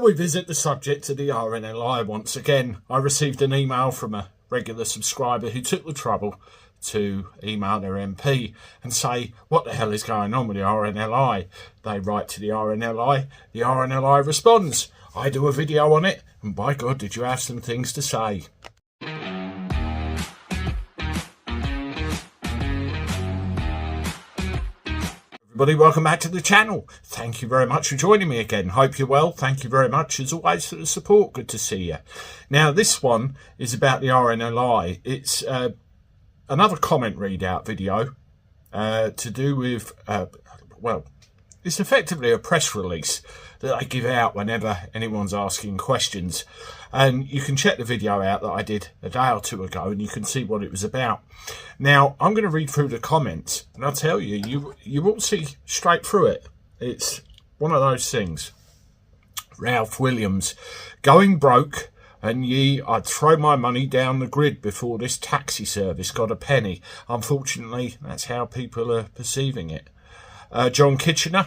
we visit the subject of the RNLI once again. I received an email from a regular subscriber who took the trouble to email their MP and say, what the hell is going on with the RNLI? They write to the RNLI responds. I do a video on it, and by God, did you have some things to say. Everybody, welcome back to the channel. Thank you very much for joining me again. Hope you're well. Thank you very much, as always, for the support. Good to see you. Now, this one is about the RNLI. It's another comment readout video to do with, well, it's effectively a press release that I give out whenever anyone's asking questions. And you can check the video out that I did a day or two ago and you can see what it was about. Now, I'm going to read through the comments and I'll tell you, you will see straight through it. It's one of those things. Ralph Williams, going broke, and I'd throw my money down the grid before this taxi service got a penny. Unfortunately, that's how people are perceiving it. John Kitchener,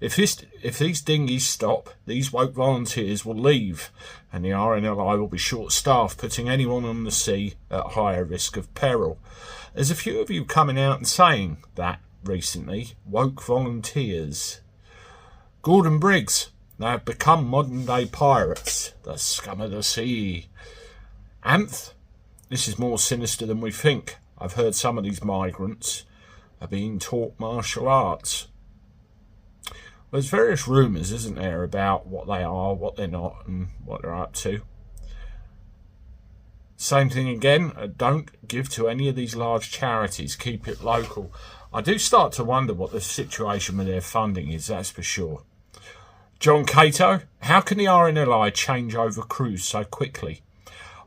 if these dinghies stop, these woke volunteers will leave, and the RNLI will be short-staffed, putting anyone on the sea at higher risk of peril. There's a few of you coming out and saying that recently. Woke volunteers. Gordon Briggs, they have become modern-day pirates, the scum of the sea. Anth, this is more sinister than we think. I've heard some of these migrants are being taught martial arts. There's various rumours, isn't there, about what they are, what they're not, and what they're up to. Same thing again, don't give to any of these large charities, keep it local. I do start to wonder what the situation with their funding is, that's for sure. John Cato, how can the RNLI change over crews so quickly?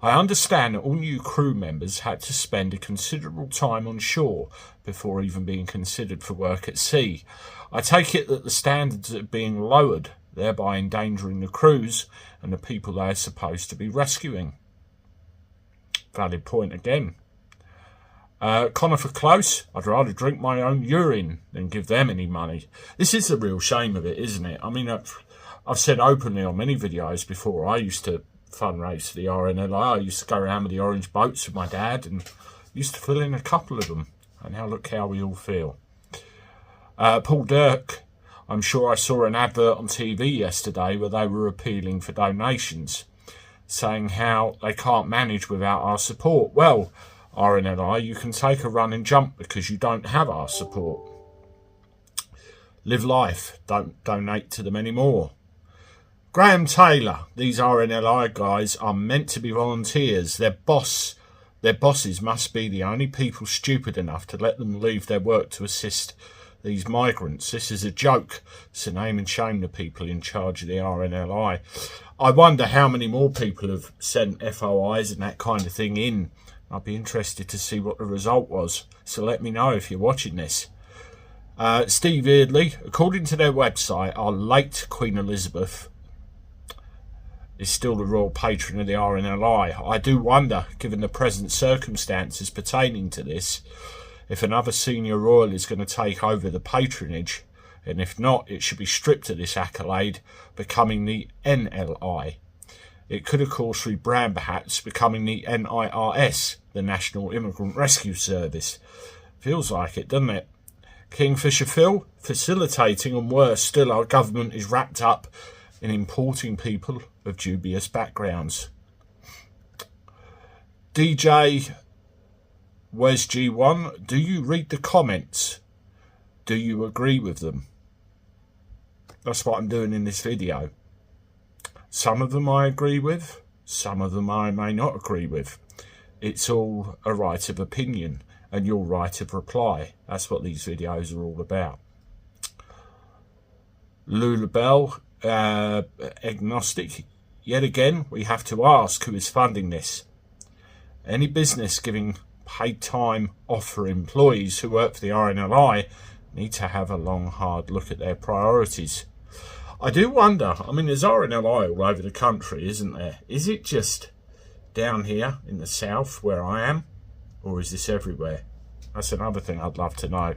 I understand that all new crew members had to spend a considerable time on shore before even being considered for work at sea. I take it that the standards are being lowered, thereby endangering the crews and the people they are supposed to be rescuing. Valid point again. Conifer Close, I'd rather drink my own urine than give them any money. This is the real shame of it, isn't it? I mean, I've said openly on many videos before, I used to fundraise for the RNLI. I used to go around with the orange boats with my dad and used to fill in a couple of them. And now look how we all feel. Paul Dirk, I'm sure I saw an advert on TV yesterday where they were appealing for donations, saying how they can't manage without our support. Well, RNLI, you can take a run and jump because you don't have our support. Live life, don't donate to them anymore. Graham Taylor, these RNLI guys are meant to be volunteers. Their bosses must be the only people stupid enough to let them leave their work to assist these migrants. This is a joke. It's a name and shame to people in charge of the RNLI. I wonder how many more people have sent FOIs and that kind of thing in. I'd be interested to see what the result was. So let me know if you're watching this. Steve Eardley, according to their website, our late Queen Elizabeth is still the royal patron of the RNLI. I do wonder, given the present circumstances pertaining to this, if another senior royal is going to take over the patronage, and if not, it should be stripped of this accolade, becoming the NLI. It could, of course, rebrand perhaps, becoming the NIRS, the National Immigrant Rescue Service. Feels like it, doesn't it? Kingfisher Phil, facilitating, and worse still, our government is wrapped up in importing people of dubious backgrounds. DJ Wes G1, do you read the comments? Do you agree with them? That's what I'm doing in this video. Some of them I agree with, some of them I may not agree with. It's all a right of opinion and your right of reply. That's what these videos are all about. Lula Bell, agnostic. Yet again, we have to ask who is funding this. Any business giving paid time off for employees who work for the RNLI need to have a long, hard look at their priorities. I do wonder, I mean, there's RNLI all over the country, isn't there? Is it just down here in the south where I am, or is this everywhere? That's another thing I'd love to know.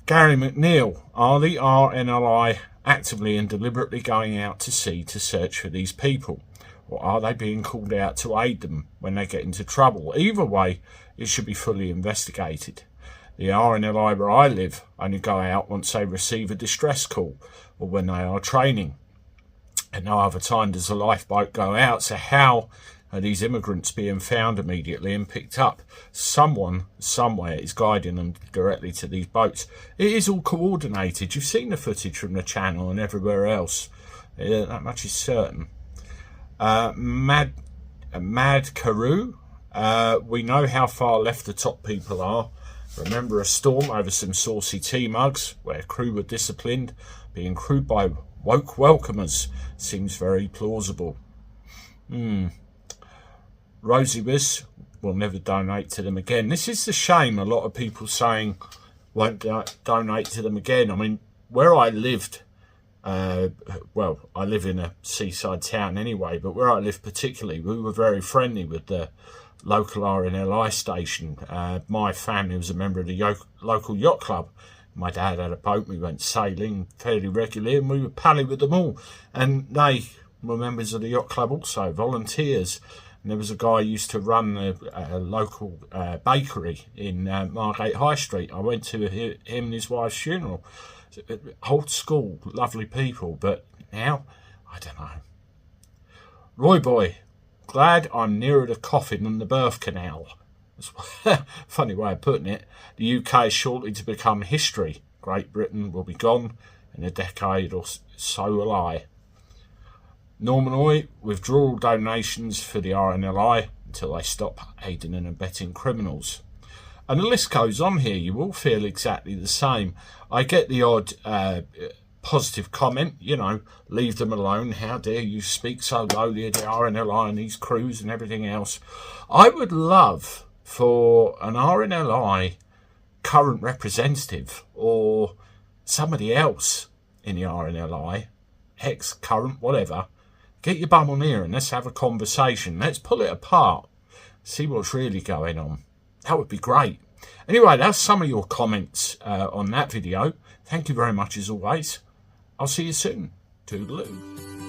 Gary McNeil, are the RNLI actively and deliberately going out to sea to search for these people? Or are they being called out to aid them when they get into trouble? Either way, it should be fully investigated. The RNLI where I live only go out once they receive a distress call or when they are training. At no other time does a lifeboat go out, so how are these immigrants being found immediately and picked up? Someone, somewhere, is guiding them directly to these boats. It is all coordinated. You've seen the footage from the channel and everywhere else. That much is certain. Mad Karoo, we know how far left the top people are. Remember a storm over some saucy tea mugs where crew were disciplined, being crewed by woke welcomers. Seems very plausible. Rosie Wiss will never donate to them again. This is the shame. A lot of people saying won't donate to them again. I mean, where I lived, well, I live in a seaside town anyway, but where I live particularly, we were very friendly with the local RNLI station. My family was a member of the local yacht club. My dad had a boat. We went sailing fairly regularly and we were pally with them all. And they were members of the yacht club also, volunteers. And there was a guy who used to run a local bakery in Margate High Street. I went to him and his wife's funeral. Old school, lovely people. But now, I don't know. Roy Boy, glad I'm nearer the coffin than the birth canal. Funny way of putting it. The UK is shortly to become history. Great Britain will be gone in a decade or so will I. Norman Oy, withdraw all donations for the RNLI until they stop aiding and abetting criminals. And the list goes on here. You will feel exactly the same. I get the odd positive comment, you know, leave them alone. How dare you speak so lowly of the RNLI and these crews and everything else. I would love for an RNLI current representative or somebody else in the RNLI, ex-current, whatever, get your bum on here and let's have a conversation. Let's pull it apart, see what's really going on. That would be great. Anyway, that's some of your comments on that video. Thank you very much as always. I'll see you soon. Toodaloo.